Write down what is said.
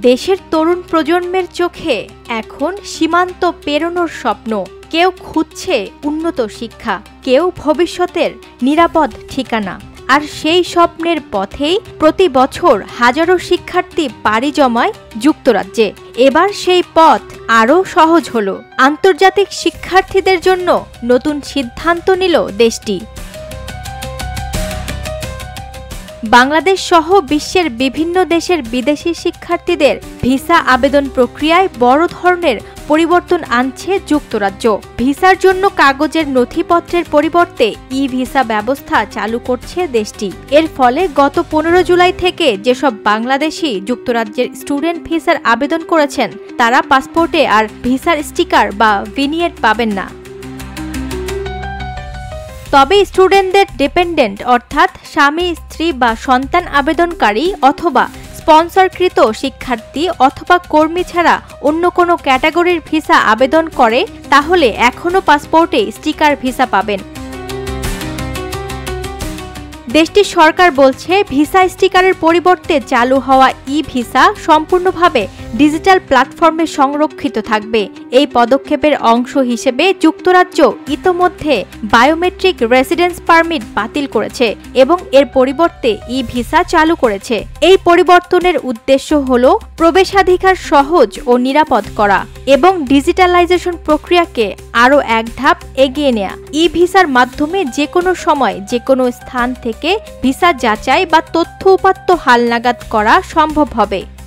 দেশের তরুণ প্রজন্মের চোখে এখন সীমান্ত পেরোনোর স্বপ্ন। কেউ খুঁজছে উন্নত শিক্ষা, কেউ ভবিষ্যতের নিরাপদ ঠিকানা। আর সেই স্বপ্নের পথেই প্রতি বছর হাজারো শিক্ষার্থী পাড়ি জমায় যুক্তরাজ্যে। এবার সেই পথ আরও সহজ হলো। আন্তর্জাতিক শিক্ষার্থীদের জন্য নতুন সিদ্ধান্ত নিল দেশটি। বাংলাদেশ সহ বিশ্বের বিভিন্ন দেশের বিদেশি শিক্ষার্থীদের ভিসা আবেদন প্রক্রিয়ায় বড় ধরনের পরিবর্তন আনছে যুক্তরাজ্য। ভিসার জন্য কাগজের নথিপত্রের পরিবর্তে ই-ভিসা ব্যবস্থা চালু করছে দেশটি। এর ফলে গত 15 জুলাই থেকে যেসব বাংলাদেশি যুক্তরাজ্যের স্টুডেন্ট ভিসার আবেদন করেছেন তারা পাসপোর্টে আর ভিসার স্টিকার বা ভিনিয়েট পাবেন না। তবে স্টুডেন্টদের ডিপেন্ডেন্ট অর্থাৎ স্বামী, স্ত্রী বা সন্তান আবেদনকারী অথবা স্পন্সরকৃত শিক্ষার্থী অথবা কর্মী ছাড়া অন্য কোনো ক্যাটাগরির ভিসা আবেদন করে তাহলে এখনও পাসপোর্টে স্টিকার ভিসা পাবেন। দেশটির সরকার বলছে ভিসা স্টিকারের পরিবর্তে চালু হওয়া ই-ভিসা সম্পূর্ণভাবে ডিজিটাল প্ল্যাটফর্মে সংরক্ষিত থাকবে। এই পদক্ষেপের অংশ হিসেবে যুক্তরাজ্য ইতোমধ্যে বায়োমেট্রিক রেসিডেন্স পারমিট বাতিল করেছে এবং এর পরিবর্তে ই-ভিসা চালু করেছে। এই পরিবর্তনের উদ্দেশ্য হল প্রবেশাধিকার সহজ ও নিরাপদ করা এবং ডিজিটালাইজেশন প্রক্রিয়াকে আরও এক ধাপ এগিয়ে নেওয়া। ই-ভিসার মাধ্যমে যে কোনো সময় যে কোনো স্থান থেকে ভিসা যাচাই বা তথ্য উপাত্ত হালনাগাদ করা সম্ভব হবে।